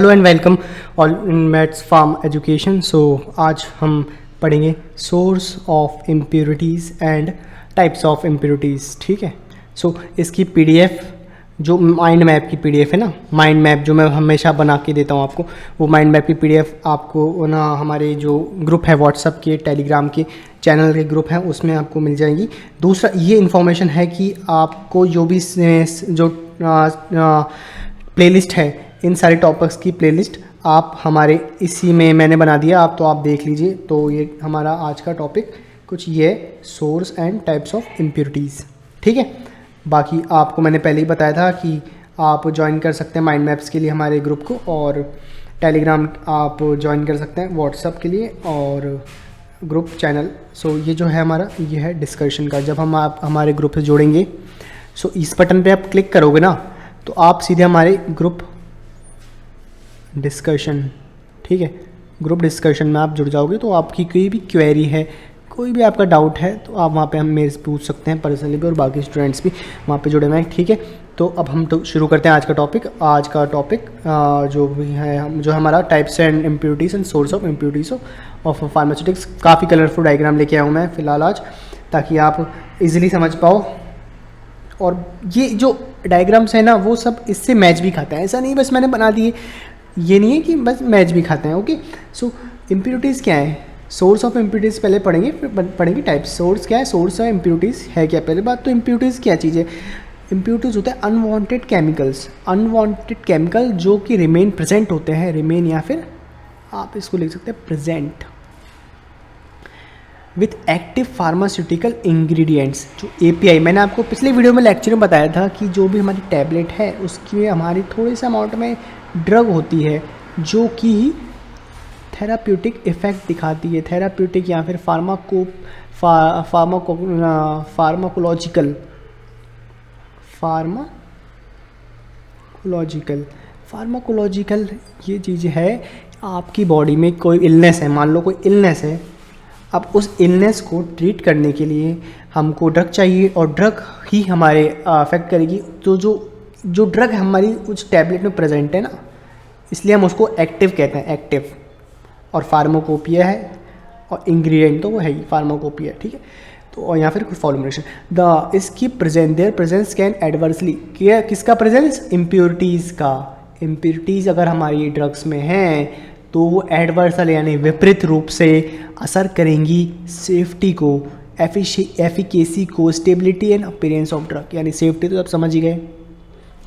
Hello and welcome all in maths pharm education. So आज हम पढ़ेंगे source of impurities and types of impurities. ठीक है। सो इसकी पीडीएफ जो माइंड मैप की पीडीएफ है ना, माइंड मैप जो मैं हमेशा बना के देता हूँ आपको, वो माइंड मैप की पीडीएफ आपको ना हमारे जो ग्रुप है व्हाट्सएप के, टेलीग्राम के चैनल के ग्रुप हैं उसमें आपको मिल जाएगी। दूसरा ये इन्फॉर्मेशन है कि आपको जो भी जो प्लेलिस्ट है, इन सारे टॉपिक्स की प्लेलिस्ट आप हमारे इसी में मैंने बना दिया, आप तो आप देख लीजिए। तो ये हमारा आज का टॉपिक कुछ ये source and types of impurities. ठीक है। बाकी आपको मैंने पहले ही बताया था कि आप ज्वाइन कर सकते हैं माइंड मैप्स के लिए हमारे ग्रुप को, और टेलीग्राम आप ज्वाइन कर सकते हैं व्हाट्सएप के लिए और ग्रुप चैनल। सो ये जो है हमारा, ये है डिस्कशन का। जब हम आप हमारे ग्रुप से जोड़ेंगे, सो इस बटन पे आप क्लिक करोगे ना, तो आप सीधे हमारे ग्रुप डिस्कशन, ठीक है, ग्रुप डिस्कशन में आप जुड़ जाओगे। तो आपकी कोई भी क्वेरी है, कोई भी आपका डाउट है, तो आप वहाँ पे हम मेरे से पूछ सकते हैं पर्सनली भी, और बाकी स्टूडेंट्स भी वहाँ पे जुड़े हुए हैं। ठीक है। तो अब हम तो शुरू करते हैं आज का टॉपिक। आज का टॉपिक जो भी है, जो हमारा types and impurities and source of impurities of pharmaceutics. काफ़ी कलरफुल डायग्राम लेके आया हूँ मैं फ़िलहाल आज, ताकि आप इजीली समझ पाओ। और ये जो डायग्राम्स है ना, वो सब इससे मैच भी खाते हैं। ऐसा नहीं बस मैंने बना दिए, ये नहीं है कि बस मैच भी खाते हैं। ओके। सो इम्प्योरिटीज़ क्या है, सोर्स ऑफ इम्प्योरिटीज़ पहले पढ़ेंगे, फिर पढ़ेंगे टाइप्स। सोर्स क्या है, सोर्स ऑफ इम्प्योरिटीज़ है क्या। पहले बात तो इम्प्योरिटीज़ क्या चीज़ है। इम्प्योरिटीज़ होता है अनवांटेड केमिकल्स, अनवांटेड केमिकल जो कि रिमेन प्रेजेंट होते हैं, रिमेन या फिर आप इसको लिख सकते हैं present with active pharmaceutical ingredients. जो एपीआई, मैंने आपको पिछले वीडियो में लेक्चर में बताया था कि जो भी हमारी टैबलेट है उसकी हमारी थोड़े से अमाउंट में ड्रग होती है जो कि थेराप्यूटिक इफ़ेक्ट दिखाती है, थेराप्यूटिक या फिर फार्माकोलॉजिकल ये चीज़ है। आपकी बॉडी में कोई इलनेस है, मान लो कोई इलनेस है, अब उस इलनेस को ट्रीट करने के लिए हमको ड्रग चाहिए, और ड्रग ही हमारे अफेक्ट करेगी। तो जो ड्रग हमारी उस टैबलेट में प्रेजेंट है ना, इसलिए हम उसको एक्टिव कहते हैं, एक्टिव। और फार्माकोपिया है, और इंग्रेडिएंट तो वो है ही फार्माकोपिया। ठीक है। तो और यहाँ फिर कोई फॉर्मुलेशन द इसकी देयर प्रेजेंस कैन एडवर्सली, किसका प्रेजेंस, इम्प्योरिटीज़ का। इम्प्योरिटीज़ अगर हमारी ड्रग्स में हैं तो वो एडवर्सल यानी विपरीत रूप से असर करेंगी सेफ्टी को, एफिकेसी को, stability and appearance of drug. यानी सेफ्टी तो आप समझ ही गए।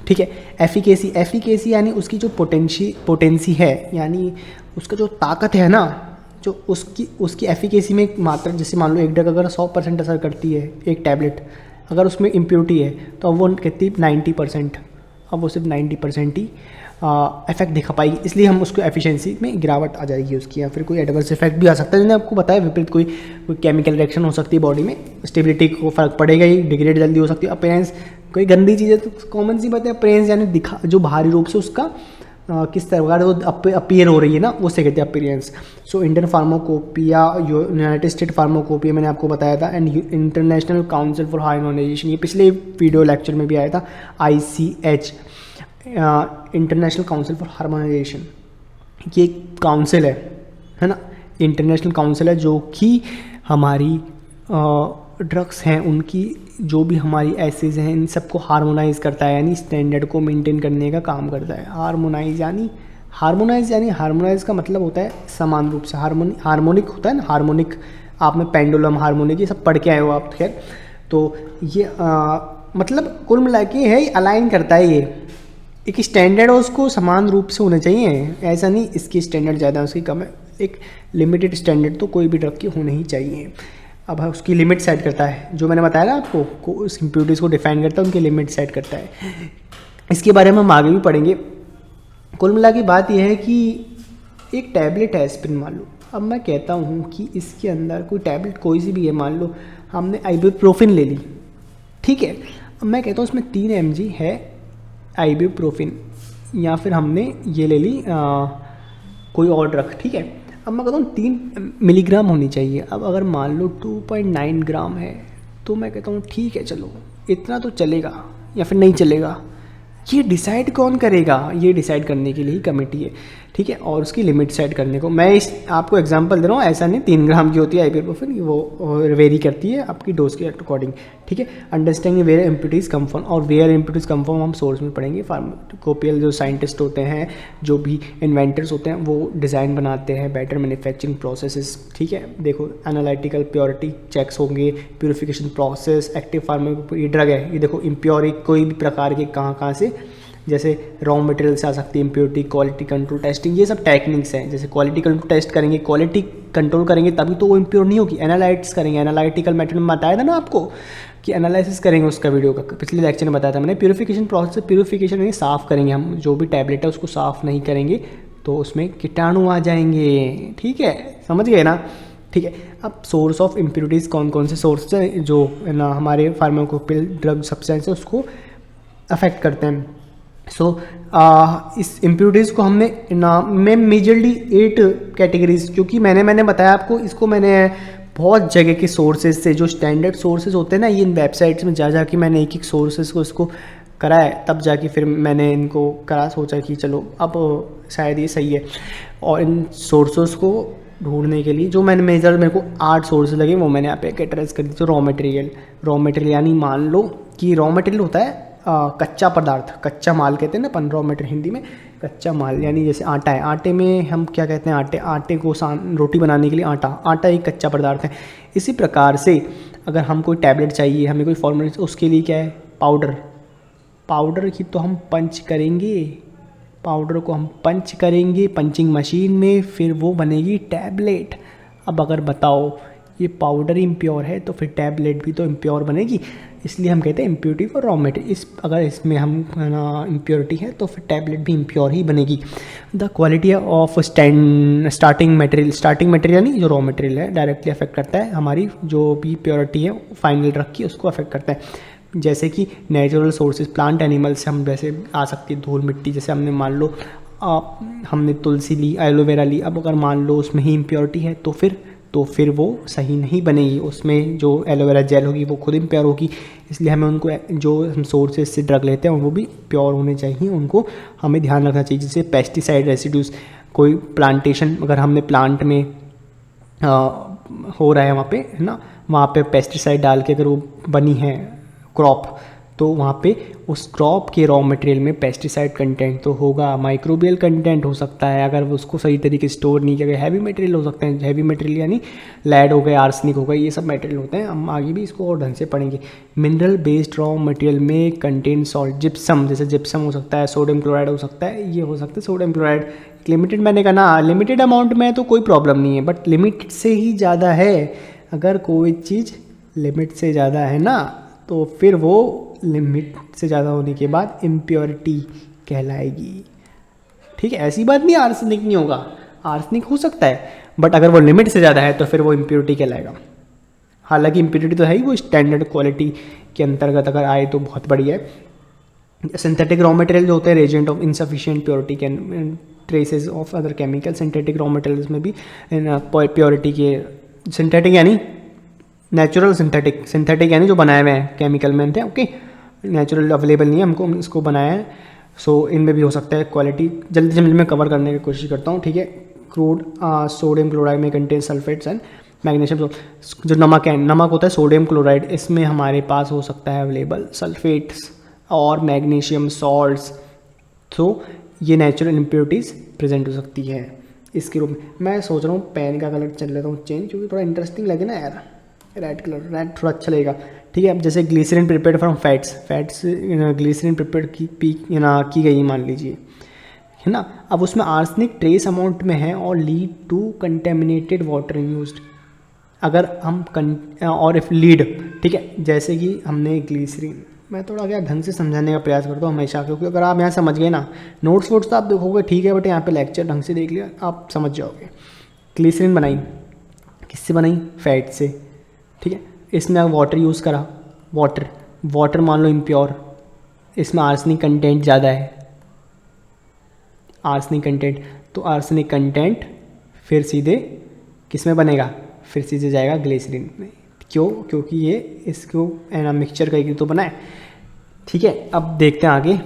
ठीक है। एफिकेसी यानी उसकी जो पोटेंसी है, यानी उसका जो ताकत है ना, जो उसकी एफिकेसी में मात्रा, जैसे मान लो एक ड्रग अगर 100% असर करती है, एक टैबलेट अगर उसमें इम्प्योरिटी है, तो अब वो कहती है 90%, अब वो सिर्फ 90% ही इफेक्ट दिखा पाएगी। इसलिए हम उसको एफिशिएंसी में गिरावट आ जाएगी उसकी, या फिर कोई एडवर्स इफेक्ट भी आ सकता है। मैंने आपको बताया विपरीत कोई केमिकल रिएक्शन हो सकती है बॉडी में, स्टेबिलिटी को फर्क पड़ेगा ही, डिग्रेड जल्दी हो सकती है। अपीयरेंस कोई गंदी चीज़ है तो कॉमन सी बात है, अपीयरेंस यानी दिखा, जो बाहरी रूप से उसका किस तरह वो अपीयर हो रही है ना, उसे कहते हैं appearance. So Indian pharmacopoeia, United state pharmacopoeia मैंने आपको बताया था, and international council for harmonisation, ये पिछले वीडियो लेक्चर में भी आया था, ICH, international council for harmonisation. ये काउंसिल है ना, इंटरनेशनल काउंसिल है जो कि हमारी ड्रग्स हैं, उनकी जो भी हमारी एसिड्स हैं, इन सबको हार्मोनाइज करता है, यानी स्टैंडर्ड को मेंटेन करने का काम करता है। हार्मोनाइज का मतलब होता है समान रूप से, हार्मोनिक होता है ना, हार्मोनिक, आपने पेंडुलम, हार्मोनिक, ये सब पढ़ के आए हो आप। खैर, तो ये मतलब कुल मिला के है, अलाइन करता है। ये एक स्टैंडर्ड है, उसको समान रूप से होना चाहिए। ऐसा नहीं इसकी स्टैंडर्ड ज़्यादा है उसकी कम है, एक लिमिटेड स्टैंडर्ड तो कोई भी ड्रग की होने ही चाहिए। अब उसकी लिमिट सेट करता है, जो मैंने बताया ना आपको, उस इम्प्योरिटीज़ को डिफाइन करता है, उनकी लिमिट सेट करता है। इसके बारे में हम आगे भी पढ़ेंगे। कुल मिला के बात यह है कि एक टैबलेट है एस्पिरिन, मान लो। अब मैं कहता हूँ कि इसके अंदर कोई टैबलेट कोई सी भी है, मान लो हमने आइबुप्रोफिन ले ली, ठीक है। अब मैं कहता हूँ उसमें 3 mg है आइबुप्रोफिन, या फिर हमने ये ले ली कोई और ड्रग, ठीक है। अब मैं कहता हूँ 3 मिलीग्राम होनी चाहिए। अब अगर मान लो 2.9 ग्राम है, तो मैं कहता हूँ ठीक है, चलो इतना तो चलेगा, या फिर नहीं चलेगा, ये डिसाइड कौन करेगा? ये डिसाइड करने के लिए ही कमेटी है, ठीक है, और उसकी लिमिट सेट करने को। मैं इस आपको एग्जांपल दे रहा हूँ, ऐसा नहीं 3 ग्राम की होती है आइबुप्रोफेन, वो वेरी करती है आपकी डोज के अकॉर्डिंग, ठीक है। Understanding where impurities come from, और वेयर इम्प्योरिटीज कम फ्रॉम हम सोर्स में पढ़ेंगे। फार्माकोपियल जो साइंटिस्ट होते हैं, जो भी इन्वेंटर्स होते हैं, वो डिज़ाइन बनाते हैं, बेटर मैन्युफैक्चरिंग प्रोसेसेस, ठीक है। देखो एनालिटिकल प्योरिटी चेक्स होंगे, प्योरिफिकेशन प्रोसेस, एक्टिव फार्मा, ये ड्रग है, ये देखो इम्प्योरिक कोई भी प्रकार के कहाँ से, जैसे रॉ मटेरियल से आ सकती है इम्प्योरिटी, क्वालिटी कंट्रोल टेस्टिंग, ये सब टेक्निक्स हैं। जैसे क्वालिटी कंट्रोल टेस्ट करेंगे, क्वालिटी कंट्रोल करेंगे, तभी तो वो इम्प्योर नहीं होगी। एनालाइट्स करेंगे, एनालिटिकल मेथड में बताया था ना आपको कि एनालिसिस करेंगे उसका, वीडियो का पिछले लेक्चर में बताया था मैंने। प्यूरिफिकेशन प्रोसेस, प्यूरिफिकेशन नहीं, साफ़ करेंगे हम, जो भी टैबलेट है उसको साफ़ नहीं करेंगे तो उसमें कीटाणु आ जाएंगे, ठीक है, समझ गए ना, ठीक है। अब सोर्स ऑफ इम्प्योरिटीज़ कौन कौन से सोर्स हैं जो ना हमारे फार्माकोपियल ड्रग सब्सटेंस है उसको अफेक्ट करते हैं। सो इस इम्प्योरिटीज़ को हमने ना में मेजरली 8 कैटेगरीज, क्योंकि मैंने बताया आपको, इसको मैंने बहुत जगह के सोर्सेज से, जो स्टैंडर्ड सोर्सेज होते हैं ना, ये इन वेबसाइट्स में जा के मैंने एक सोर्सेज को इसको करा है, तब जाके फिर मैंने इनको करा, सोचा कि चलो अब शायद ये सही है। और इन सोर्सेज को ढूंढने के लिए जो मेरे को 8 सोर्सेज लगे, वो मैंने यहाँ पे कैटेगराइज कर दी। तो रॉ मटेरियल यानी मान लो कि रॉ मटेरियल होता है कच्चा पदार्थ, कच्चा माल कहते हैं ना अपन, रॉ मटेरियल हिंदी में कच्चा माल, यानी जैसे आटा है, आटे में हम क्या कहते हैं, आटे को रोटी बनाने के लिए आटा एक कच्चा पदार्थ है। इसी प्रकार से अगर हम कोई टैबलेट चाहिए, हमें कोई फॉर्मूला, उसके लिए क्या है, पाउडर की तो हम पंच करेंगे, पाउडर को हम पंच करेंगे पंचिंग मशीन में, फिर वो बनेगी टैबलेट। अब अगर बताओ ये पाउडर इम्प्योर है तो फिर टैबलेट भी तो इम्प्योर बनेगी, इसलिए हम कहते हैं इम्प्योरिटी फॉर रॉ मटेरियल। अगर इसमें हम ना इम्प्योरिटी है तो फिर टैबलेट भी इम्प्योर ही बनेगी। The quality of starting material यानी जो रॉ मटेरियल है डायरेक्टली अफेक्ट करता है हमारी जो भी प्योरिटी है फाइनल ड्रग की, उसको अफेक्ट करता है। जैसे कि नेचुरल सोर्सेज, प्लांट एनिमल से हम वैसे आ सकती है धूल मिट्टी, जैसे हमने मान लो हमने तुलसी ली, एलोवेरा ली, अब अगर मान लो उसमें ही इम्प्योरिटी है तो फिर वो सही नहीं बनेगी, उसमें जो एलोवेरा जेल होगी वो खुद इम्प्योर होगी। इसलिए हमें उनको, जो हम सोर्सेज से ड्रग लेते हैं वो भी प्योर होने चाहिए, उनको हमें ध्यान रखना चाहिए। जैसे पेस्टिसाइड रेसिड्यूज, कोई प्लांटेशन अगर हमने प्लांट में हो रहा है वहाँ पे, है ना, वहाँ पे पेस्टिसाइड डाल के अगर वो बनी है क्रॉप, तो वहाँ पे उस क्रॉप के रॉ मटेरियल में पेस्टिसाइड कंटेंट तो होगा, माइक्रोबियल कंटेंट हो सकता है, अगर वो उसको सही तरीके से स्टोर नहीं किया गया, हैवी मटेरियल हो सकते हैं, हैवी मटेरियल यानी लेड हो गए, आर्सेनिक हो गए, ये सब मटेरियल होते हैं। हम आगे भी इसको और ढंग से पढ़ेंगे। मिनरल बेस्ड रॉ मटेरियल में कंटेन सॉल्ट, जिप्सम, जैसे जिप्सम हो सकता है, सोडियम क्लोराइड हो सकता है, ये हो सकता है सोडियम क्लोराइड। लिमिटेड, मैंने कहा ना लिमिटेड अमाउंट में तो कोई प्रॉब्लम नहीं है, बट लिमिट से ही ज़्यादा है, अगर कोई चीज़ लिमिट से ज़्यादा है ना तो फिर वो लिमिट से ज़्यादा होने के बाद इम्प्योरिटी कहलाएगी, ठीक है। ऐसी बात नहीं आर्सेनिक नहीं होगा, आर्सेनिक हो सकता है, बट अगर वो लिमिट से ज़्यादा है तो फिर वो इम्प्योरिटी कहलाएगा। हालांकि इम्प्योरिटी तो है ही, वो स्टैंडर्ड क्वालिटी के अंतर्गत अगर आए तो बहुत बढ़िया है। सिंथेटिक रॉ मटेरियल जो होते हैं, reagent of insufficient purity can traces of other chemical, synthetic raw materials में भी प्योरिटी के, सिंथेटिक यानी नेचुरल, सिंथेटिक यानी जो बनाए हुए हैं केमिकल में थे, ओके, नेचुरल अवेलेबल नहीं है, हमको इसको बनाया है। सो इनमें भी हो सकता है क्वालिटी, जल्दी में कवर करने की कोशिश करता हूँ, ठीक है। क्रूड सोडियम क्लोराइड में कंटेन सल्फेट्स एंड मैग्नीशियम, जो नमक होता है सोडियम क्लोराइड, इसमें हमारे पास हो सकता है अवेलेबल सल्फेट्स और मैग्नीशियम सॉल्ट्स। तो ये नेचुरल इम्प्योरिटीज़ प्रेजेंट हो सकती है इसके रूप में। मैं सोच रहा हूँ पेन का कलर चल लेता हूँ चेंज, क्योंकि थोड़ा इंटरेस्टिंग लगे ना यार, रेड कलर, रेड थोड़ा अच्छा लगेगा, ठीक है। अब जैसे glycerine prepared from fats glycerine prepared की गई मान लीजिए, है ना। अब उसमें आर्सेनिक ट्रेस अमाउंट में है और lead to contaminated water used, अगर हम और इफ लीड, ठीक है, जैसे कि हमने ग्लिसरीन, मैं थोड़ा क्या ढंग से समझाने का प्रयास करता हूँ हमेशा, क्योंकि अगर आप यहाँ समझ गए ना, नोट्स वोट्स तो आप देखोगे ठीक है, बट यहाँ पे लेक्चर ढंग से देख लिया आप समझ जाओगे। ग्लिसरीन बनाई किससे बनाई, फैट से, ठीक है। इसमें वाटर यूज़ करा, वाटर मान लो इम्प्योर, इसमें आर्सेनिक कंटेंट ज़्यादा है, आर्सेनिक कंटेंट, तो आर्सेनिक कंटेंट फिर सीधे किस में बनेगा, फिर सीधे जाएगा ग्लिसरीन में। क्यों, क्योंकि ये इसको मिक्सचर करके तो बनाए, ठीक है। अब देखते हैं आगे,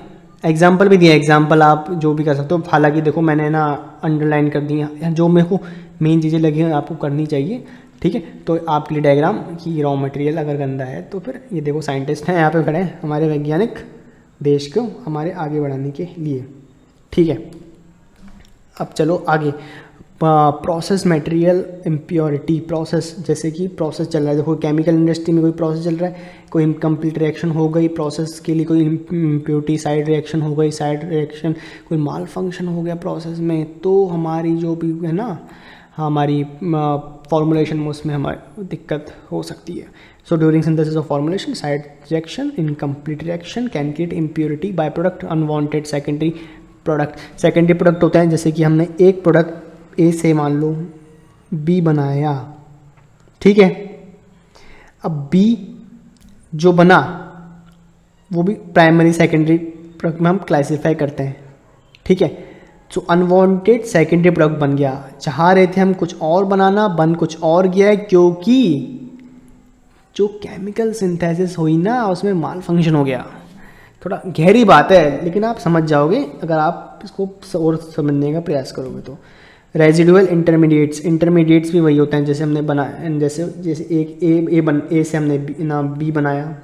एग्जाम्पल भी दिया, एग्जाम्पल आप जो भी कर सकते हो। हालांकि देखो मैंने ना अंडरलाइन कर दी है, जो मेरे को मेन चीज़ें लगी हैं आपको करनी चाहिए, ठीक है। तो आपके लिए डायग्राम कि रॉ मटेरियल अगर गंदा है तो फिर ये देखो साइंटिस्ट हैं यहाँ पे खड़े हैं हमारे वैज्ञानिक, देश को हमारे आगे बढ़ाने के लिए, ठीक है। अब चलो आगे, प्रोसेस मटेरियल इम्प्योरिटी प्रोसेस, जैसे कि प्रोसेस चल रहा है, देखो केमिकल इंडस्ट्री में कोई प्रोसेस चल रहा है, कोई इनकम्प्लीट रिएक्शन हो गई, प्रोसेस के लिए कोई इम्प्योरिटी साइड रिएक्शन हो गई, साइड रिएक्शन कोई माल फंक्शन हो गया प्रोसेस में, तो हमारी जो भी है ना हमारी फॉर्मुलेशन में उसमें हमारी दिक्कत हो सकती है। So during synthesis of formulation side reaction incomplete reaction can create impurity by product unwanted secondary product. Secondary product होता है जैसे कि हमने एक प्रोडक्ट ए से मान लो बी बनाया, ठीक है। अब बी जो बना वो भी प्राइमरी सेकेंडरी प्रोडक्ट में हम क्लासिफाई करते हैं, ठीक है। सो अनवांटेड सेकेंडरी प्रोडक्ट बन गया, चाह रहे थे हम कुछ और बनाना, बन कुछ और गया है, क्योंकि जो केमिकल सिंथेसिस हुई ना उसमें माल फंक्शन हो गया। थोड़ा गहरी बात है लेकिन आप समझ जाओगे अगर आप इसको और समझने का प्रयास करोगे तो। रेजिडुअल इंटरमीडिएट्स भी वही होते हैं जैसे हमने बनाया, जैसे एक ए से हमने बी बनाया,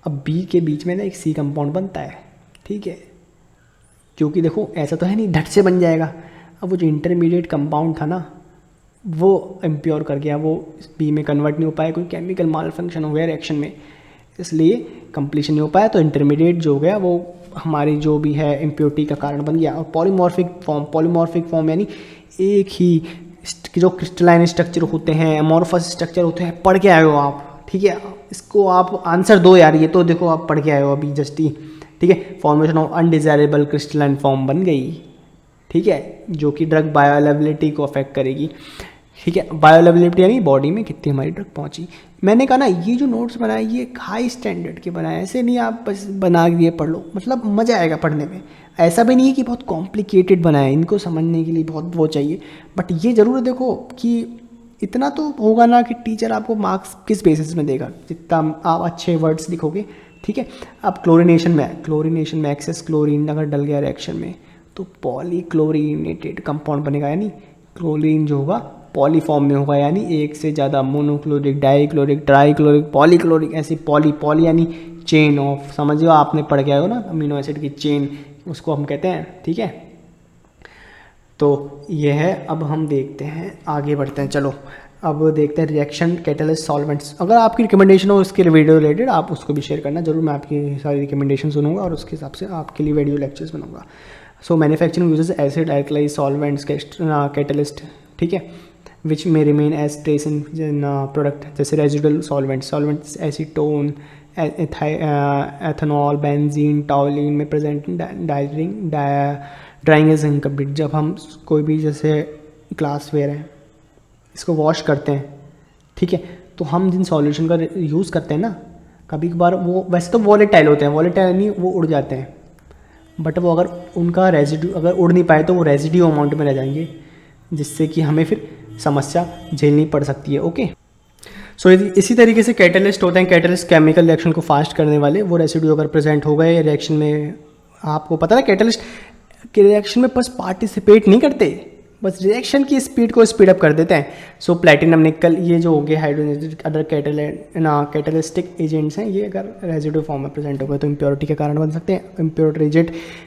अब बी के बीच में ना एक सी कंपाउंड बनता है, ठीक है। क्योंकि देखो ऐसा तो है नहीं धट से बन जाएगा, अब वो जो इंटरमीडिएट कंपाउंड था ना वो इम्प्योर कर गया, वो बी में कन्वर्ट नहीं हो पाया, कोई केमिकल माल फंक्शन हो गया रिएक्शन में, इसलिए कंप्लीशन नहीं हो पाया, तो इंटरमीडिएट जो हो गया वो हमारी जो भी है इम्प्योरिटी का कारण बन गया। और पॉलीमॉर्फिक फॉर्म यानी एक ही जो क्रिस्टलाइन स्ट्रक्चर होते हैं, अमॉर्फस स्ट्रक्चर होते हैं, पढ़ के आए हो आप, ठीक है। इसको आप आंसर दो यार, ये तो देखो आप पढ़ के आए हो अभी जस्ट ही, ठीक है। Formation of undesirable crystalline form बन गई, ठीक है, जो कि ड्रग बायोअवेलेबिलिटी को अफेक्ट करेगी, ठीक है। बायोअवेलेबिलिटी यानी बॉडी में कितनी हमारी ड्रग पहुंची। मैंने कहा ना ये जो नोट्स बनाए ये हाई स्टैंडर्ड के बनाए, ऐसे नहीं आप बस बना दिए पढ़ लो, मतलब मज़ा आएगा पढ़ने में। ऐसा भी नहीं है कि बहुत कॉम्प्लिकेटेड बनाए, इनको समझने के लिए बहुत वो चाहिए, बट ये ज़रूर देखो कि इतना तो होगा ना कि टीचर आपको मार्क्स किस बेसिस में देगा, जितना आप अच्छे वर्ड्स लिखोगे, ठीक है। अब क्लोरीनेशन में एक्सेस क्लोरीन अगर डल गया रिएक्शन में तो पॉलीक्लोरीनेटेड कंपाउंड बनेगा, यानी क्लोरीन जो होगा पॉली फॉर्म में होगा, यानी एक से ज़्यादा मोनोक्लोरिक, डाइक्लोरिक, ट्राइक्लोरिक, पॉलीक्लोरिक, ऐसी पॉली यानी चेन ऑफ, समझिए आपने पढ़ के आए हो ना अमीनो एसिड की चेन, उसको हम कहते हैं, ठीक है। तो ये है, अब हम देखते हैं आगे बढ़ते हैं, चलो अब देखते हैं रिएक्शन कैटलिस्ट सॉल्वेंट्स। अगर आपकी रिकमेंडेशन हो उसके वीडियो रिलेटेड आप उसको भी शेयर करना जरूर, मैं आपकी सारी रिकमेंडेशन सुनूंगा और उसके हिसाब से आपके लिए वीडियो लेक्चर्स बनाऊंगा। So manufacturing uses acid alkalis solvents catalyst, ठीक है, विच में remain as trace in product, जैसे residual solvents acetone, ethanol, benzene, toluene में प्रेजेंट ड्राइंग इज इनकम्प्लीट। जब हम कोई भी जैसे ग्लास वेयर है इसको वॉश करते हैं, ठीक है, तो हम जिन सॉल्यूशन का यूज़ करते हैं ना कभी कभार वो वैसे तो वॉलेटाइल होते हैं, वॉलेटाइल नहीं वो उड़ जाते हैं, बट वो अगर उनका रेजिड्यू अगर उड़ नहीं पाए तो वो रेजिड्यू अमाउंट में रह जाएंगे, जिससे कि हमें फिर समस्या झेलनी पड़ सकती है, ओके। सो इसी तरीके से कैटलिस्ट होते हैं, कैटलिस्ट केमिकल रिएक्शन को फास्ट करने वाले, वो रेसिड्यू अगर प्रेजेंट हो गए रिएक्शन में, आपको पता है कैटलिस्ट के रिएक्शन में बस पार्टिसिपेट नहीं करते, बस रिएक्शन की स्पीड को स्पीड अप कर देते हैं। सो प्लेटिनम, निकल, ये जो हो गए हाइड्रोजन अदर कैटलिस्टिक एजेंट्स हैं, ये अगर रेजिड्यू फॉर्म में प्रेजेंट हो गए तो इम्प्योरिटी के कारण बन सकते हैं। इम्प्योर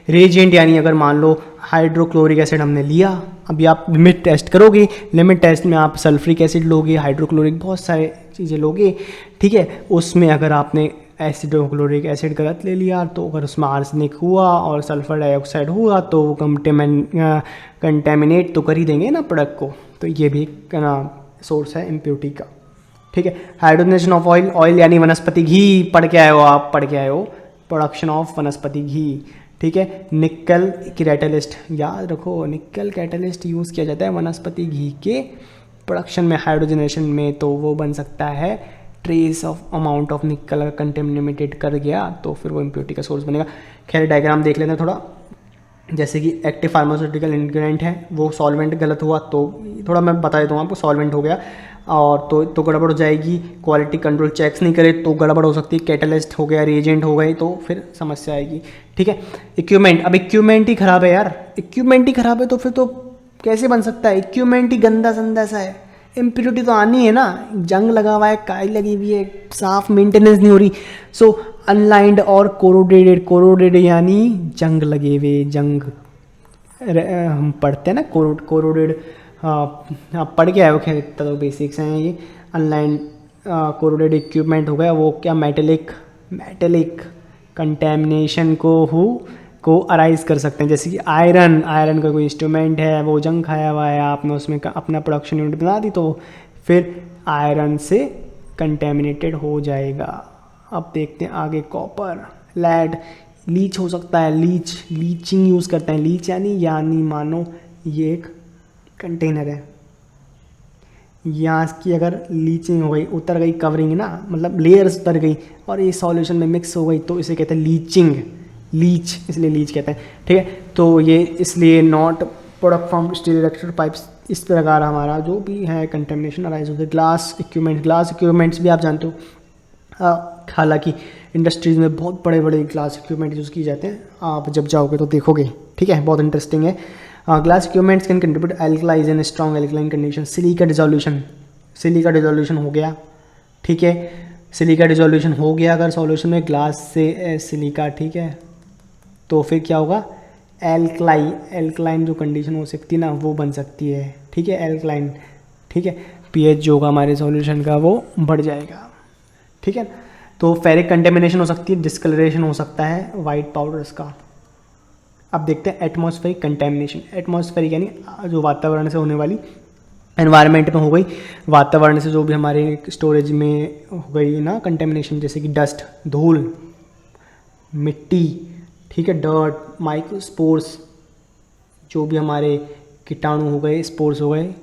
रेजेंट यानी अगर मान लो हाइड्रोक्लोरिक एसिड हमने लिया, अभी आप लिमिट टेस्ट करोगे, लिमिट टेस्ट में आप सल्फ्रिक एसिड लोगे, हाइड्रोक्लोरिक बहुत सारे चीज़ें लोगे, ठीक है। उसमें अगर आपने एसिडोक्लोरिक एसिड गलत ले लिया तो अगर उसमें आर्सेनिक हुआ और सल्फर डाइऑक्साइड हुआ तो वो कंटेमिनेट तो कर ही देंगे ना प्रोडक्ट को, तो ये भी एक सोर्स है इम्प्योरिटी का, ठीक है। हाइड्रोजनेशन ऑफ ऑयल यानी वनस्पति घी, पढ़ के आए हो प्रोडक्शन ऑफ वनस्पति घी, ठीक है। निकल कैटलिस्ट, याद रखो निकल कैटलिस्ट यूज़ किया जाता है वनस्पति घी के प्रोडक्शन में, हाइड्रोजनेशन में, तो वो बन सकता है ट्रेस ऑफ अमाउंट ऑफ निकल अगर कंटेमिनेटेड कर गया तो फिर वो इम्प्योरिटी का सोर्स बनेगा। खैर डायग्राम देख लेते हैं थोड़ा, जैसे कि एक्टिव फार्मास्यूटिकल इंग्रेडिएंट है वो सॉल्वेंट गलत हुआ तो थोड़ा मैं बता देता हूँ आपको, सॉल्वेंट हो गया और तो गड़बड़ हो जाएगी। क्वालिटी कंट्रोल चेक्स नहीं करे तो गड़बड़ हो सकती है। कैटलिस्ट हो गया, रिएजेंट हो गए तो फिर समस्या आएगी। ठीक है। इक्विपमेंट, अब इक्विपमेंट ही ख़राब है यार, इक्विपमेंट ही ख़राब है तो फिर तो कैसे बन सकता है? इक्विपमेंट ही गंदा संदा सा है, इम्प्योरिटी तो आनी है ना। जंग लगा हुआ है, काई लगी हुई है, साफ मेंटेनेंस नहीं हो रही। सो अनलाइंड और कोरोडेड, कोरोडेड यानी जंग लगे हुए, जंग हम पढ़ते हैं ना कोरोडेड। हाँ पढ़ के आए हो, खैर इतना तो बेसिक्स हैं ये। अनलाइन कोरोडेड इक्विपमेंट हो गया वो क्या, मेटेलिक कंटेमिनेशन को अराइज कर सकते हैं। जैसे कि आयरन का कोई इंस्ट्रूमेंट है, वो जंग खाया हुआ है, आपने उसमें अपना प्रोडक्शन यूनिट बना दी तो फिर आयरन से कंटेमिनेटेड हो जाएगा। अब देखते हैं आगे, कॉपर, लेड, लीच हो सकता है, लीचिंग यूज़ करते हैं। लीच यानी मानो ये एक कंटेनर है, यहाँ की अगर लीचिंग हो गई, उतर गई कवरिंग ना, मतलब लेयर्स उतर गई और ये सॉल्यूशन में मिक्स हो गई तो इसे कहते हैं लीचिंग, लीच, इसलिए लीच कहते हैं। ठीक है, तो ये इसलिए not product from steel electric pipes. इस प्रकार हमारा जो भी है कंटेमिनेशन अराइज होता है। ग्लास इक्विपमेंट्स भी आप जानते हो, हालांकि इंडस्ट्रीज़ में बहुत बड़े बड़े ग्लास इक्विपमेंट यूज़ किए जाते हैं, आप जब जाओगे तो देखोगे। ठीक है, बहुत इंटरेस्टिंग है। Glass equipments can contribute alkalis in strong alkaline condition. Silica dissolution हो गया। ठीक है, सिलिका डिसोल्यूशन हो गया अगर सॉल्यूशन में ग्लास से सिलिका। ठीक है, तो फिर क्या होगा, एल्कलाइन जो कंडीशन हो सकती है ना वो बन सकती है। ठीक है, एल्कलाइन। ठीक है, पीएच जो होगा हमारे सॉल्यूशन का वो बढ़ जाएगा। ठीक है, तो फेरिक कंटेमिनेशन हो सकती है, डिस्कलरेशन हो सकता है वाइट पाउडर्स का। अब देखते हैं एटमॉस्फेरिक कंटेमिनेशन। एटमॉस्फेरिक यानी जो वातावरण से होने वाली, एनवायरनमेंट में हो गई, वातावरण से जो भी हमारे स्टोरेज में हो गई ना कंटेमिनेशन, जैसे कि डस्ट, धूल, मिट्टी, ठीक है, डर्ट, माइक्रोस्पोर्स, जो भी हमारे कीटाणु हो गए, स्पोर्स हो गए।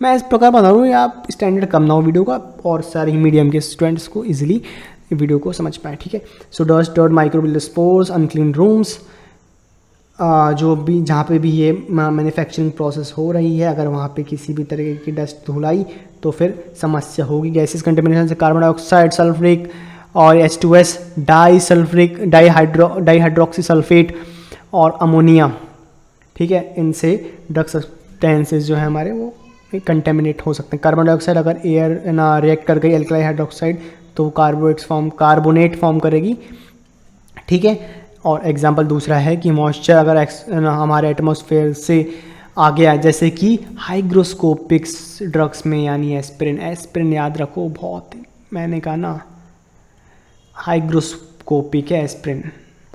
मैं इस प्रकार बता रहा हूँ आप स्टैंडर्ड कम ना हो वीडियो का और सारी मीडियम के स्टूडेंट्स को इजीली वीडियो को समझ पाए। ठीक है, so dust, microbial spores, unclean rooms, जो भी जहाँ पे भी ये मैन्युफैक्चरिंग प्रोसेस हो रही है, अगर वहाँ पे किसी भी तरह की डस्ट धूल आई तो फिर समस्या होगी। गैसेस कंटेमिनेशन से कार्बन डाइऑक्साइड, सल्फ्रिक और H2S, डाईहाइड्रोक्सी सल्फेट और अमोनिया। ठीक है, इनसे ड्रग सब्सटेंसेस जो है हमारे वो कंटेमिनेट हो सकते हैं। कार्बन डाइऑक्साइड अगर एयर ना रिएक्ट कर गई एल्कलाइ हाइड्रोक्साइड तो कार्बोनेट फॉर्म करेगी। ठीक है, और एग्जांपल दूसरा है कि मॉइस्चर अगर हमारे एटमॉस्फेयर से आ गया, जैसे कि हाइग्रोस्कोपिक्स ड्रग्स में, यानी एस्पिरिन याद रखो, बहुत मैंने कहा ना हाइग्रोस्कोपिक है एस्पिरिन।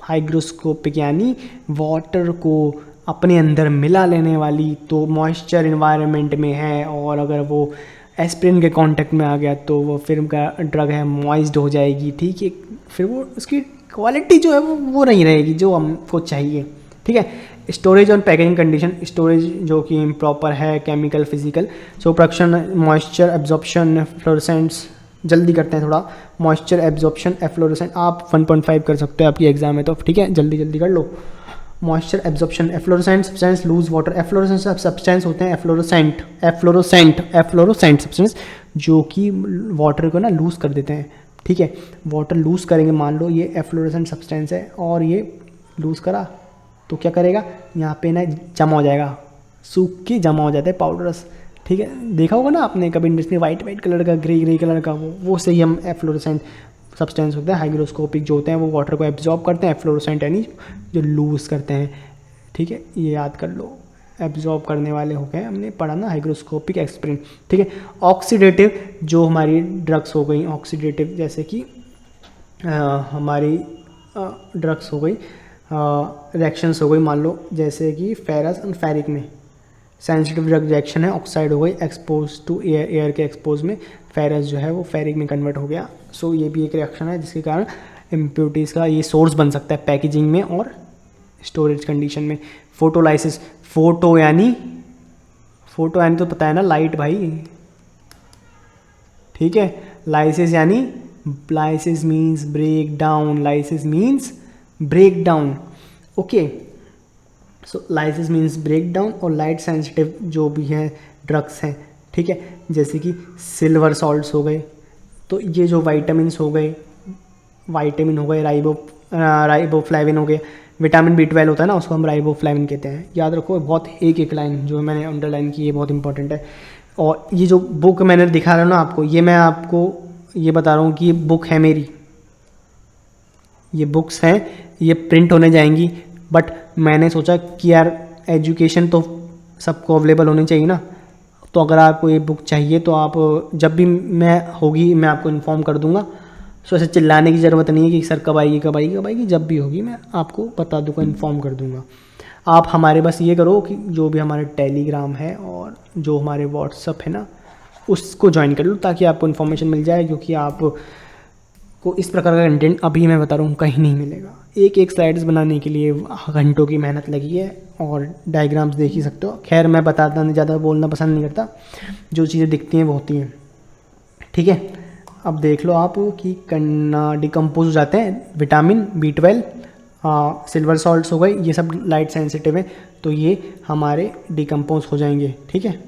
हाइग्रोस्कोपिक यानी वाटर को अपने अंदर मिला लेने वाली, तो मॉइस्चर इन्वायरमेंट में है और अगर वो एस्पिरिन के कांटेक्ट में आ गया तो वो फिर ड्रग है मॉइस्ड हो जाएगी। ठीक है, फिर वो उसकी क्वालिटी जो है वो नहीं रहेगी जो हमको चाहिए। ठीक है, स्टोरेज और पैकेजिंग कंडीशन। स्टोरेज जो कि इम्प्रॉपर है, chemical, physical. So production, moisture absorption, fluorescence, जल्दी करते हैं थोड़ा। मॉइस्चर एब्जॉर्प्शन, एफ्लोरेसेंट, आप 1.5 कर सकते हो, आपकी एग्जाम है तो ठीक है जल्दी कर लो। Moisture absorption, efflorescent substance lose water. Efflorescent substance होते हैं एफ्लोरोसेंट सब्सटेंस जो कि वाटर को ना लूज कर देते हैं। ठीक है, वाटर लूज़ करेंगे, मान लो ये एफ्लोरेसेंट सब्सटेंस है और ये लूज़ करा तो क्या करेगा, यहाँ पे ना जमा हो जाएगा, सूख के जमा हो जाते हैं पाउडर्स। ठीक है, देखा होगा ना आपने कभी इंडस्ट्री, वाइट कलर का, ग्रे कलर का, वो सही हम एफ्लोरेसेंट सब्सटेंस होते हैं। हाइग्रोस्कोपिक जो होते हैं वो वाटर को एब्जॉर्ब करते हैं, एफ्लोरेसेंट यानी जो लूज़ करते हैं। ठीक है, ये याद कर लो, एब्जॉर्ब करने वाले हो गए, हमने पढ़ा ना हाइग्रोस्कोपिक एस्पिरिन। ठीक है, ऑक्सीडेटिव जो हमारी ड्रग्स हो गई, ऑक्सीडेटिव जैसे कि हमारी ड्रग्स हो गई, रिएक्शंस हो गई, मान लो जैसे कि फेरस एंड फेरिक में सेंसिटिव ड्रग रिएक्शन है, ऑक्साइड हो गई, एक्सपोज टू एयर के एक्सपोज में फेरस जो है वो फेरिक में कन्वर्ट हो गया। सो ये भी एक रिएक्शन है जिसके कारण इम्प्योरिटीज़ का ये सोर्स बन सकता है पैकेजिंग में और स्टोरेज कंडीशन में। फोटोलाइसिस, फोटो यानी तो पता है ना, लाइट भाई। ठीक है, lysis means break down, okay. So lysis means break down और लाइट सेंसिटिव जो भी है ड्रग्स हैं। ठीक है, जैसे कि सिल्वर सॉल्ट्स हो गए, तो ये जो वाइटामिन हो गए, राइबोफ्लेविन हो गए, विटामिन B12 होता है ना, उसको हम राइबोफ्लेविन कहते हैं। याद रखो, बहुत एक एक लाइन जो मैंने अंडरलाइन की है बहुत इंपॉर्टेंट है। और ये जो बुक मैंने दिखा रहा हूँ ना आपको, ये मैं आपको ये बता रहा हूँ कि ये बुक है मेरी, ये बुक्स हैं, ये प्रिंट होने जाएंगी, बट मैंने सोचा कि यार एजुकेशन तो सबको अवेलेबल होनी चाहिए ना, तो अगर आपको ये बुक चाहिए तो आप जब भी मैं होगी मैं आपको इन्फॉर्म कर दूंगा। सो ऐसे चिल्लाने की ज़रूरत नहीं है कि सर कब आएगी कब आएगी कब आएगी, जब भी होगी मैं आपको बता दूंगा, इन्फॉर्म कर दूंगा। आप हमारे बस ये करो कि जो भी हमारे टेलीग्राम है और जो हमारे व्हाट्सअप है ना, उसको ज्वाइन कर लो ताकि आपको इन्फॉर्मेशन मिल जाए, क्योंकि आपको इस प्रकार का कंटेंट अभी मैं बता रहा हूँ कहीं नहीं मिलेगा। एक एक स्लाइड्स बनाने के लिए घंटों की मेहनत लगी है और डायग्राम्स देख ही सकते हो। खैर मैं बताता नहीं, ज़्यादा बोलना पसंद नहीं करता, जो चीज़ें दिखती हैं वो होती हैं, ठीक है। अब देख लो आप कि डिकम्पोज हो जाते हैं, विटामिन B12, सिल्वर सॉल्ट्स हो गए, ये सब लाइट सेंसिटिव है, तो ये हमारे डिकम्पोज हो जाएंगे, ठीक है।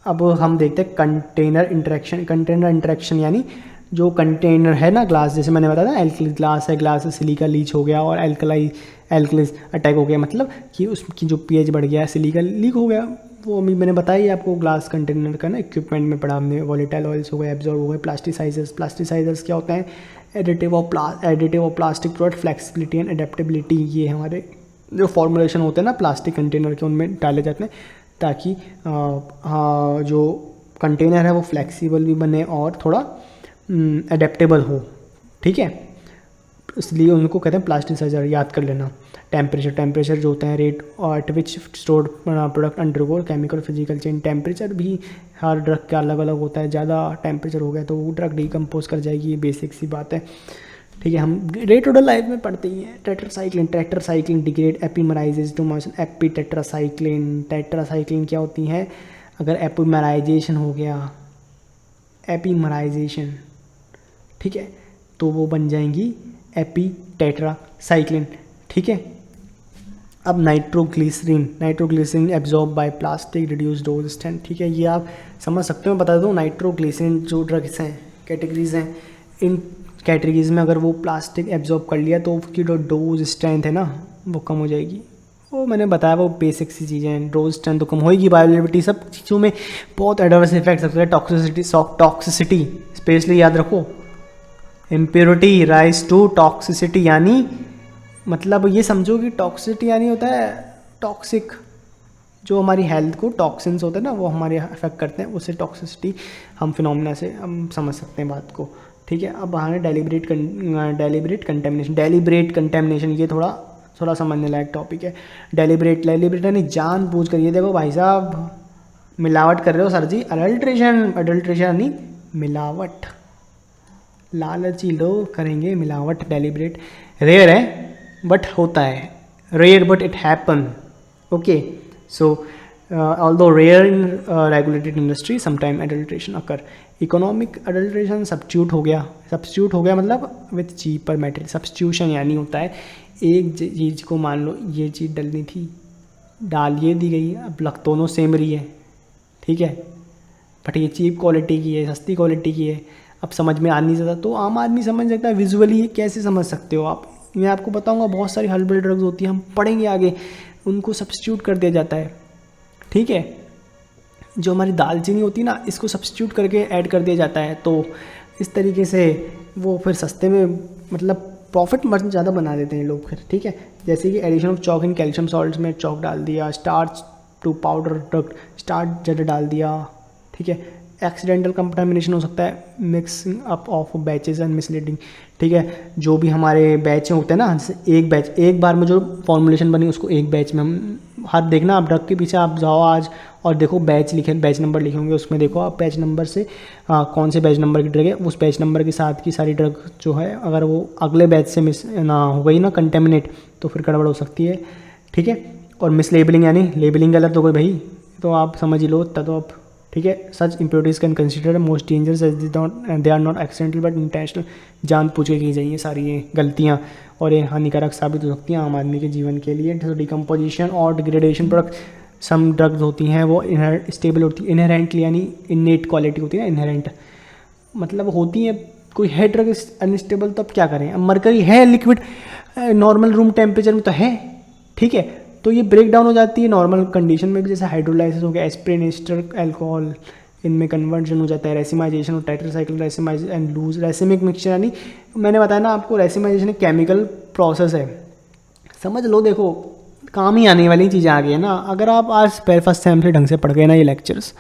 अब हम देखते हैं कंटेनर इंटरेक्शन यानी जो कंटेनर है ना, ग्लास, जैसे मैंने बताया ना एल्कली ग्लास है, ग्लास से सिलिका लीच हो गया और एल्कलीज अटैक हो गया, मतलब कि उसकी जो pH बढ़ गया, सिलिका लीक हो गया। वो अभी मैंने बताया आपको, ग्लास कंटेनर का ना इक्विपमेंट में पढ़ा हमने। वॉलेटाइल ऑयल्स हो गए, एब्जॉर्ब हो गए, प्लास्टिसाइजर्स क्या होते हैं, additive of plastic product, flexibility and adaptability, ये हमारे जो फॉर्मुलेशन होते हैं ना प्लास्टिक कंटेनर के, उनमें डाले जाते हैं ताकि जो कंटेनर है वो फ्लेक्सिबल भी बने और थोड़ा एडेप्टेबल हो, ठीक है। इसलिए उनको कहते हैं प्लास्टिसाइजर, याद कर लेना। टेम्परेचर जो होता है, rate at which stored product undergo chemical physical change, temperature भी हर ड्रग का अलग अलग होता है। ज़्यादा टेम्परेचर हो गया तो वो ड्रग डिकम्पोज कर जाएगी, ये बेसिक सी बात है, ठीक है। हम डे टू डे लाइफ में पढ़ते ही हैं। Tetracycline degrade epimerises to motion, tetracycline क्या होती है, अगर एपीमराइजेशन हो गया, एपीमराइजेशन, ठीक है, तो वो बन जाएंगी एपीटेट्रासाइक्लिन, ठीक है। अब nitroglycerine absorb by plastic, reduce dose strength, ठीक है। ये आप समझ सकते हो, बता दूँ, नाइट्रोग्लिसरीन जो ड्रग्स हैं, कैटेगरीज हैं, इन कैटेगरीज में अगर वो प्लास्टिक एब्जॉर्ब कर लिया तो उसकी जो डोज स्ट्रेंथ है ना वो कम हो जाएगी। वो मैंने बताया, वो बेसिक सी चीज़ें हैं, डोज स्ट्रेंथ तो कम होगी, बायोअवेलेबिलिटी, सब चीज़ों में बहुत एडवर्स इफेक्ट सकता है। टॉक्सिसिटी स्पेशली याद रखो, इम्प्योरिटी राइज टू टॉक्सिसिटी, यानी मतलब ये समझो कि टॉक्सिसिटी यानी होता है टॉक्सिक, जो हमारी हेल्थ को टॉक्सिन्स होते हैं ना वो हमारे अफेक्ट करते हैं, उससे टॉक्सिसिटी हम फिनोमिना से हम समझ सकते हैं बात को, ठीक है। अब आगे डेलिब्रेट कंटेमिनेशन, ये थोड़ा समझने लायक टॉपिक है। डेलिब्रेट यानी जानबूझ कर, ये देखो भाई साहब मिलावट कर रहे हो सर जी, अडल्ट्रेशन यानी मिलावट, लालची लोग करेंगे मिलावट। डेलिब्रेट रेयर है बट होता है, rare but it happen, okay. So although rare in regulated industry sometime adulteration occur. Economic adulteration substitute हो गया मतलब विथ चीपर मेटेरियल। सब्स्टिट्यूशन यानी होता है एक चीज़ को, मान लो ये चीज़ डलनी थी, डाल ये दी गई, अब लग दोनों सेम रही है, ठीक है, बट ये चीप क्वालिटी की है, सस्ती क्वालिटी की है। अब समझ में आ नहीं सकता, तो आम आदमी समझ सकता है, विजुअली कैसे समझ सकते हो आप, मैं आपको बताऊंगा। बहुत सारी हर्बल ड्रग्स होती हैं, हम पढ़ेंगे आगे, उनको सब्स्टिट्यूट कर दिया जाता है, ठीक है। जो हमारी दालचीनी होती है ना, इसको सब्स्टिट्यूट करके ऐड कर दिया जाता है, तो इस तरीके से वो फिर सस्ते में, मतलब प्रॉफिट मर्ज ज़्यादा बना देते हैं लोग फिर, ठीक है। जैसे कि addition of chalk in calcium salts में चॉक डाल दिया, starch to powder drug, starch ज़्यादा डाल दिया, ठीक है। एक्सीडेंटल कंटामिनेशन हो सकता है, mixing up of batches and misleading, ठीक है। जो भी हमारे बैच होते हैं ना, जैसे एक बैच एक बार में जो फॉर्मुलेशन बनी उसको एक बैच में हम, हर देखना आप ड्रग के पीछे आप जाओ आज और देखो बैच नंबर लिखे होंगे, उसमें देखो आप बैच नंबर से कौन से बैच नंबर की ड्रग है, उस बैच नंबर के साथ की सारी ड्रग जो है, अगर वो अगले बैच से मिस ना हो गई ना कंटेमिनेट, तो फिर गड़बड़ हो सकती है, ठीक है। और मिसलेबलिंग यानी लेबलिंग गलत हो गई भाई, तो आप समझ ही लो तब तो आप, ठीक है। Such impurities can consider most dangerous as they are not accidental but intentional, जान पूछ के की जाइए सारी ये गलतियाँ, और ये हानिकारक साबित हो सकती हैं आम आदमी के जीवन के लिए। तो डिकम्पोजिशन और डिग्रेडेशन प्रोडक्ट सम ड्रग्स होती हैं वो स्टेबल होती है इनहेरेंटली, यानी इनेट क्वालिटी होती है ना, इनहेरेंट मतलब होती है। कोई है ड्रग अनस्टेबल तो अब क्या करें। अब मरकरी है लिक्विड नॉर्मल रूम टेम्परेचर में तो है, ठीक है, तो ये ब्रेक डाउन हो जाती है नॉर्मल कंडीशन में भी, जैसे हाइड्रोलाइसिस हो गया, एस्प्रिन एस्टर अल्कोहल, इनमें कन्वर्जन हो जाता है, रेसिमाइजेशन और टेट्रासाइक्लिक रेसिमाइज एंड लूज रेसिमिक मिक्सचर, यानी मैंने बताया ना आपको रेसिमाइजेशन एक केमिकल प्रोसेस है, समझ लो। देखो काम ही आने वाली चीज़ें आ गई है ना। अगर आप आज फर्स्ट सेम से ढंग से पढ़ गए ना ये लेक्चर्स,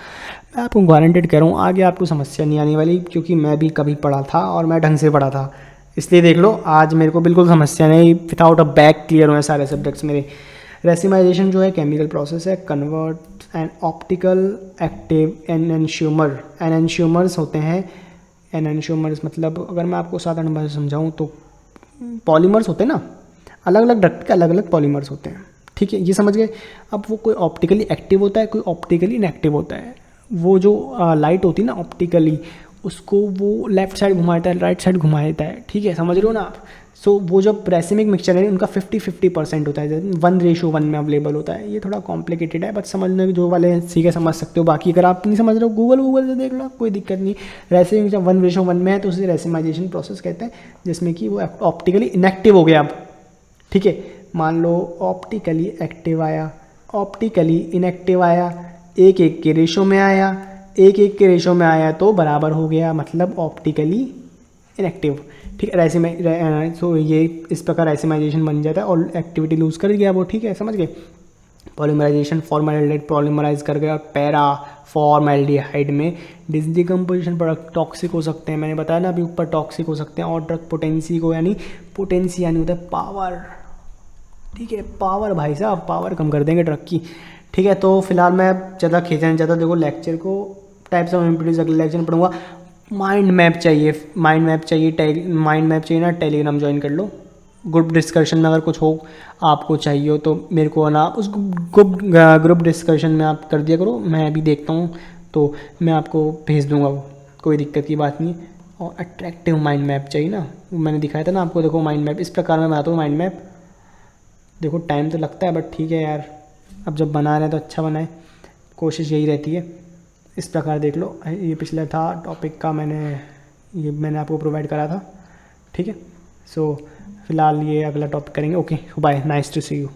मैं आपको गारंटेड कह रहा हूँ आगे आपको समस्या नहीं आने वाली, क्योंकि मैं भी कभी पढ़ा था और मैं ढंग से पढ़ा था, इसलिए देख लो आज मेरे को बिल्कुल समस्या नहीं, विदाउट अ बैक क्लियर हुए सारे सब्जेक्ट्स मेरे। रेसिमाइजेशन जो है केमिकल प्रोसेस है, कन्वर्ट एंड ऑप्टिकल एक्टिव एनएंशियोमर, एनएंशियोमर्स होते हैं। एनएंशियोमर्स मतलब अगर मैं आपको साधारण भाषा समझाऊँ तो पॉलीमर्स होते हैं ना, अलग अलग ड्रग के अलग अलग पॉलीमर्स होते हैं, ठीक है, ये समझ गए। अब वो कोई ऑप्टिकली एक्टिव होता है, कोई ऑप्टिकली इनएक्टिव होता है। वो जो लाइट होती है ना ऑप्टिकली, उसको वो लेफ्ट साइड घुमा देता है, राइट साइड घुमा देता है, ठीक है, समझ रहे हो ना आप। सो वो जो रेसिमिक मिक्सचर है उनका 50-50% होता है, 1:1 में अवेलेबल होता है। ये थोड़ा कॉम्प्लिकेटेड है, बट समझने जो वाले हैं सीखे समझ सकते हो। बाकी अगर आप नहीं समझ रहे हो गूगल से देख लो, कोई दिक्कत नहीं। रेसिमिक जब 1:1 में है तो उसे रेसिमाइजेशन प्रोसेस कहते हैं, जिसमें कि वो ऑप्टिकली इनएक्टिव हो गया अब, ठीक है। मान लो ऑप्टिकली एक्टिव आया, ऑप्टिकली इनएक्टिव आया, 1:1 के रेशो में आया, 1:1 के रेशो में आया तो बराबर हो गया, मतलब ऑप्टिकली इनएक्टिव, ठीक है। सो ये इस प्रकार रेसिमाइजेशन बन जाता है और एक्टिविटी लूज कर गया वो, ठीक है, समझ गए। पॉलीमराइजेशन, फॉर्मल्डिहाइड पॉलीमराइज कर गया, पैरा फॉर्मल्डिहाइड में डिसडिकम्पोजिशन प्रोडक्ट टॉक्सिक हो सकते हैं, मैंने बताया ना अभी ऊपर, टॉक्सिक हो सकते हैं। और ड्रग पोटेंसी को, यानी पोटेंसी यानी होता है पावर, ठीक है, पावर भाई साहब, पावर कम कर देंगे ड्रग की, ठीक है। तो फिलहाल मैं ज़्यादा खींचना नहीं चाहता, देखो लेक्चर को टाइप्स ऑफ इम्प्यूरिटीज अगले लेक्चर में पढ़ूंगा। माइंड मैप चाहिए, माइंड मैप चाहिए ना, टेलीग्राम ज्वाइन कर लो। ग्रुप डिस्कशन में अगर कुछ हो आपको चाहिए हो तो मेरे को ना उस ग्रुप डिस्कशन में आप कर दिया करो, मैं अभी देखता हूँ तो मैं आपको भेज दूँगा, वो कोई दिक्कत की बात नहीं। और अट्रैक्टिव माइंड मैप चाहिए ना, मैंने दिखाया था ना आपको, देखो माइंड मैप इस प्रकार मैं बनाता हूँ माइंड मैप। देखो टाइम तो लगता है बट ठीक है यार, अब जब बना रहे हैं तो अच्छा बनाए, कोशिश यही रहती है। इस प्रकार देख लो, ये पिछला था टॉपिक का, मैंने आपको प्रोवाइड करा था, ठीक है। सो फिलहाल ये अगला टॉपिक करेंगे। Okay bye, nice to see you.